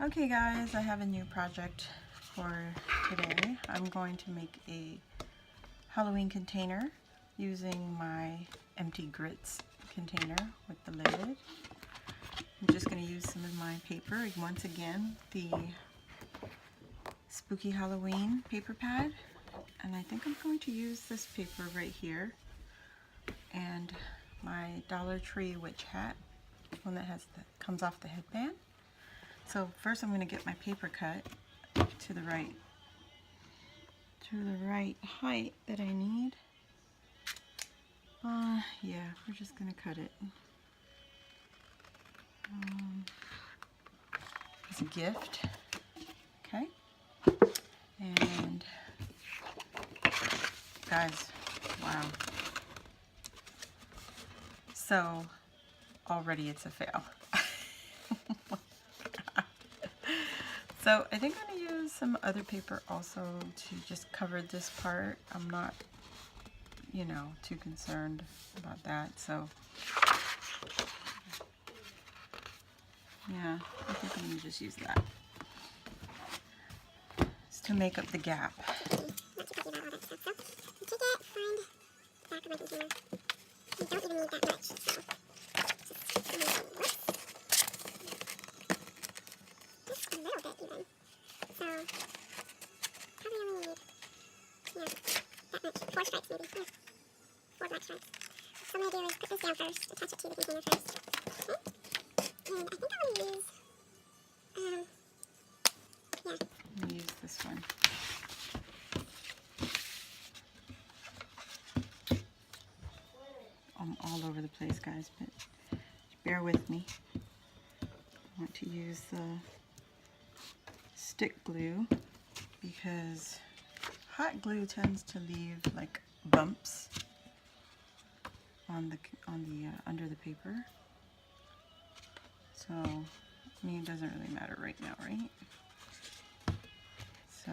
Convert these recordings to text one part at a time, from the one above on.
Okay guys, I have a new project for today. I'm going to make a Halloween container using my empty grits container with the lid. I'm just going to use some of my paper. Once again, the Spooky Halloween paper pad. And I think I'm going to use this paper right here. And my Dollar Tree witch hat, one that comes off the headband. So first I'm going to get my paper cut to the right height that I need. Yeah, we're just going to cut it as a gift. Okay. And guys, wow. So already it's a fail. So I think I'm going to use some other paper also to just cover this part. I'm not, too concerned about that. So yeah, I think I'm going to just use that. It's to make up the gap. Four stripes maybe. Yeah. 4 black stripes. So what I'm going to do is put this down first, attach it to the container first. Okay. And I think I'm going to use, I'm going to use this one. I'm all over the place, guys, but bear with me. I want to use the stick glue because hot glue tends to leave like bumps on the under the paper. So I mean, it doesn't really matter right now, right? So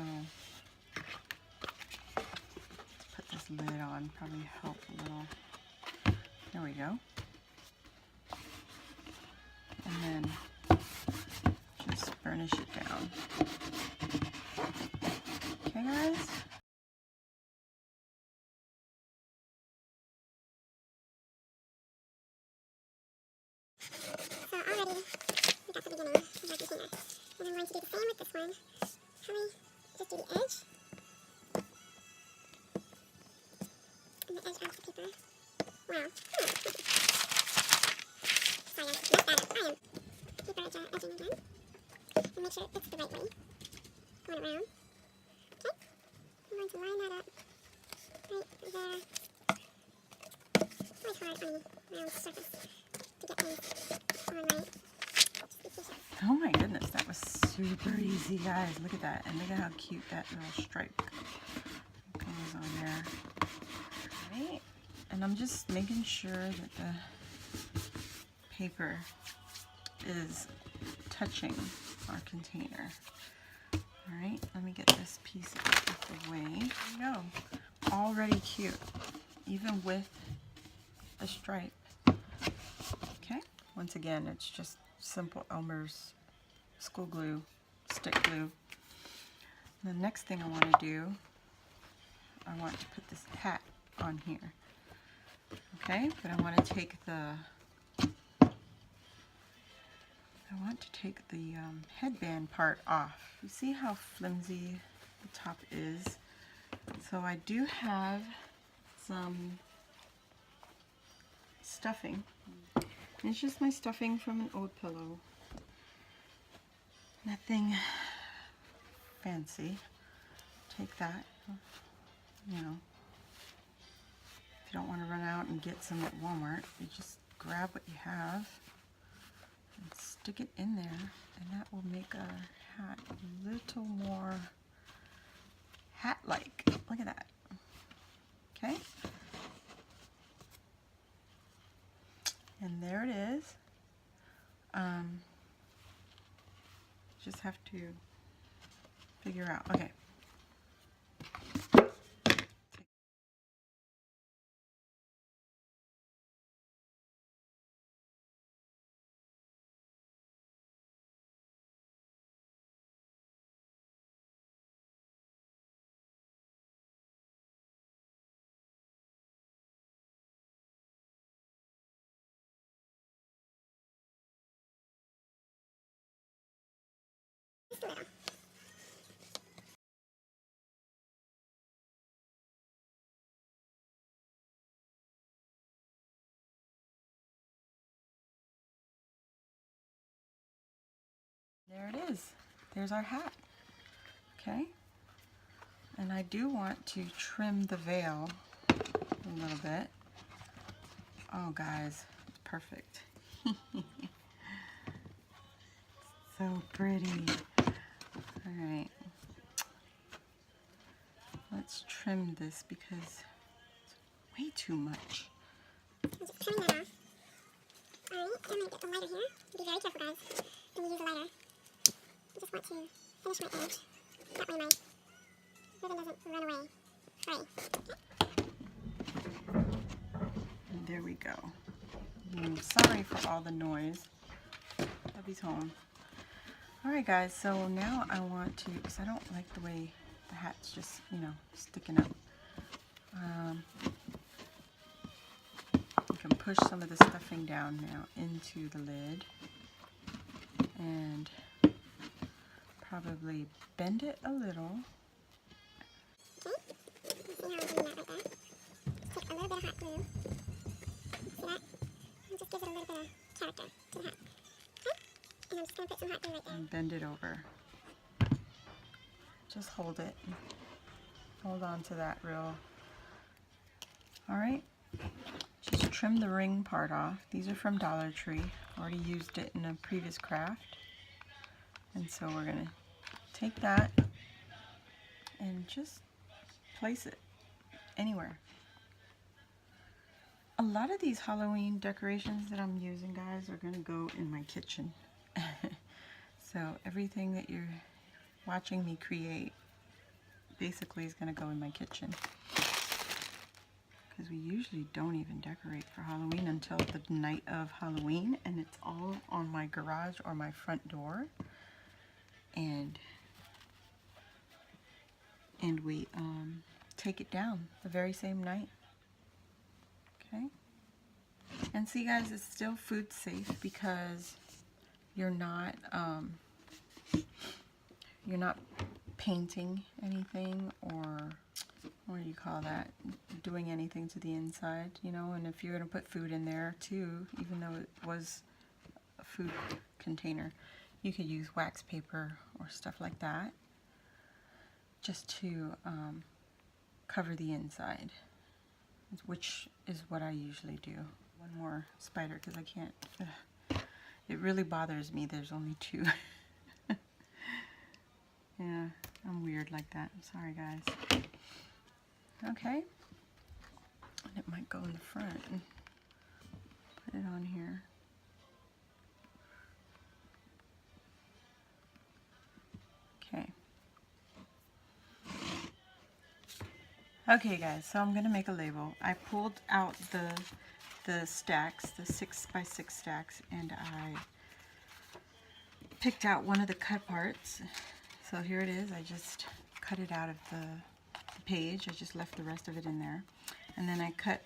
let's put this lid on, probably help a little. There we go. And then just burnish it down. Okay guys? so already we got the beginning of our container. And I'm going to do the same with this one. Probably just do the edge. And the edge of the paper. Wow. Sorry, I messed that up. I am paper edging again. And make sure it's the right way. Going around. Okay. I'm going to line that up right there. It's always hard on the round surface to get things on right. Just be patient. Oh my goodness, that was super easy, guys. Look at that. And look at how cute that little stripe goes on there. Right? And I'm just making sure that the paper is touching our container. Alright, let me get this piece out of the way. There you go. Already cute, even with the stripe. Okay, once again, it's just simple Elmer's school glue, stick glue. The next thing I want to do, I want to put this hat on here. Okay, but I want to take the headband part off. You see how flimsy the top is? So I do have some stuffing. It's just my stuffing from an old pillow. Nothing fancy. Take that, if you don't want to run out and get some at Walmart, you just grab what you have and stick it in there, and that will make our hat a little more hat-like. Look at that. Okay? And there it is. Just have to figure out. Okay. There it is. There's our hat. Okay. And I do want to trim the veil a little bit. Oh guys, it's perfect. So pretty. Alright. Let's trim this because it's way too much. I'm just trimming that off. Alright, I'm going to get the lighter here. Be very careful, guys, when you use a lighter. I just want to finish my edge. That way my ribbon doesn't run away. Right. And there we go. Sorry for all the noise. Hubby's home. Alright guys, so now I want to, because I don't like the way the hat's just, you know, sticking up. You can push some of the stuffing down now into the lid and probably bend it a little. Okay, you see how I'm doing that right there? Just take a little bit of hot glue. See that? It just gives it a little bit of character to the hat. Okay? And I'm just going to put some hot glue right there. And bend it over. Just hold it. Hold on to that real. Alright. Just trim the ring part off. These are from Dollar Tree. Already used it in a previous craft. And so we're going to take that and just place it anywhere. A lot of these Halloween decorations that I'm using, guys, are going to go in my kitchen. So everything that you're watching me create basically is going to go in my kitchen. Because we usually don't even decorate for Halloween until the night of Halloween, and it's all on my garage or my front door. And we take it down the very same night. Okay? And see guys, it's still food safe because you're not painting anything, or what do you call that, doing anything to the inside, you know. And if you're going to put food in there too, even though it was a food container, you could use wax paper or stuff like that just to cover the inside, which is what I usually do. One more spider because I can't, it really bothers me. There's only two. Yeah, I'm weird like that. I'm sorry, guys. Okay. And it might go in the front. Put it on here. Okay. Okay, guys, so I'm going to make a label. I pulled out the stacks, the 6x6 stacks, and I picked out one of the cut parts. So here it is. I just cut it out of the page. I just left the rest of it in there. And then I cut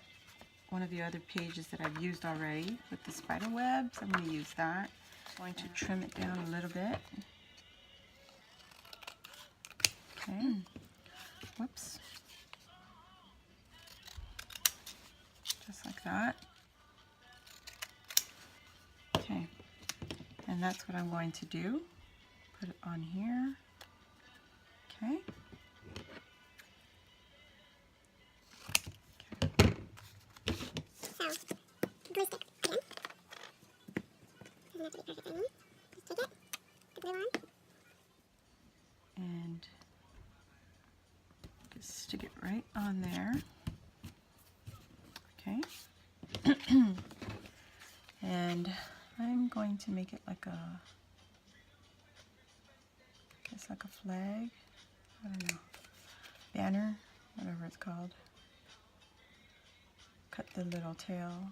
one of the other pages that I've used already with the spider webs. I'm going to use that. I'm going to trim it down a little bit. Okay. Whoops. Just like that. Okay. And that's what I'm going to do. Put it on here. Okay. So, glue stick again. Doesn't have to be perfect, I mean. Just take it, the glue on. And just stick it right on there. Okay. And I'm going to make it like a, I guess like a flag. I don't know. Banner, whatever it's called. Cut the little tail.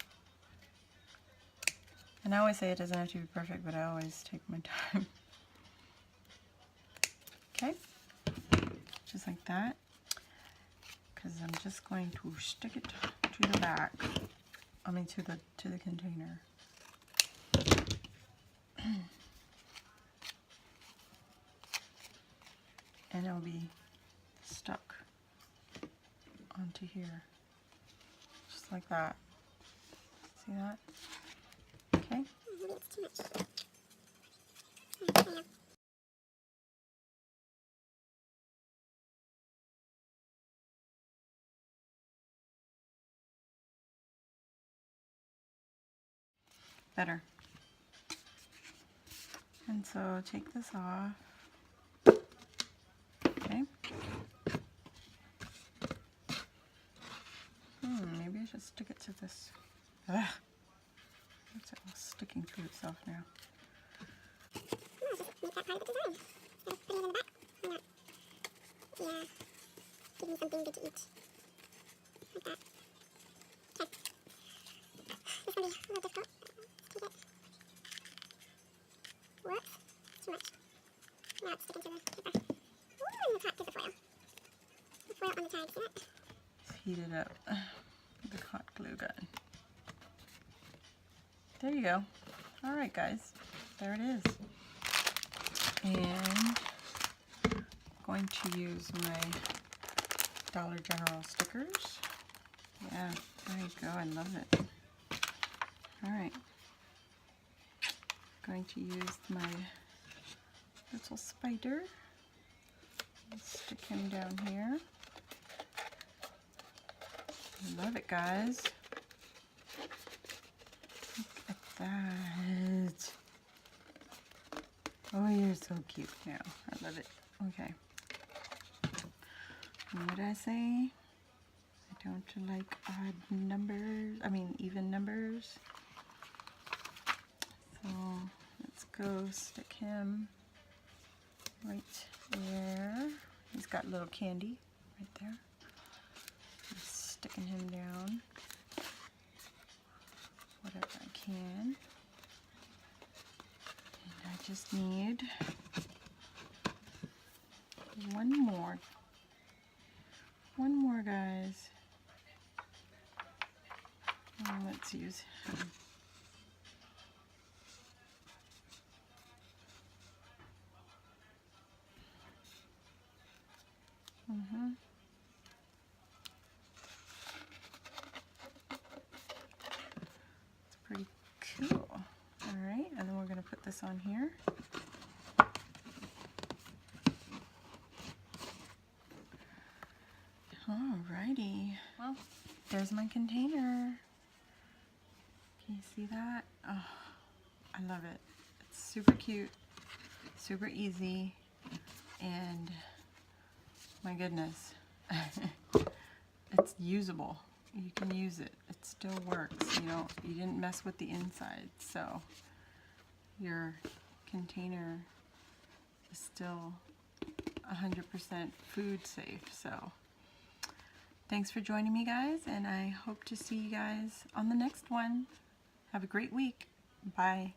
And I always say it doesn't have to be perfect, but I always take my time. Okay, just like that. Because I'm just going to stick it to the back. I mean to the container. And it'll be stuck onto here. Just like that. See that? Okay. Maybe it's too much. better. And so take this off. Okay. Maybe I should stick it to this. Ugh. It's all sticking to itself now. Oh, just make that part of the design. Instead of putting it in the back. Why not? Yeah. Give me something good to eat. Like that. Okay. This is going to be a little difficult. Let's keep it. Whoops. Too much. Now it's sticking to the paper. Ooh, and the top to the foil. The foil on the tag, see that? Let's heat it up with the hot glue gun. There you go. All right, guys. There it is. And I'm going to use my Dollar General stickers. Yeah, there you go. I love it. All right. Going to use my little spider. Stick him down here. I love it, guys. Look at that. Oh, you're so cute now. I love it. Okay. What did I say? I don't like odd numbers. I mean, even numbers. So let's go stick him right there. He's got a little candy right there. Just sticking him down. Whatever I can. And I just need one more. One more, guys. Let's use him. It's pretty cool. All right, and then we're going to put this on here. Alrighty. Well, there's my container. Can you see that? Oh, I love it. It's super cute, super easy, and my goodness, it's usable. You can use it. It still works. You didn't mess with the inside, so your container is still 100% food safe. So thanks for joining me, guys, and I hope to see you guys on the next one. Have a great week. Bye.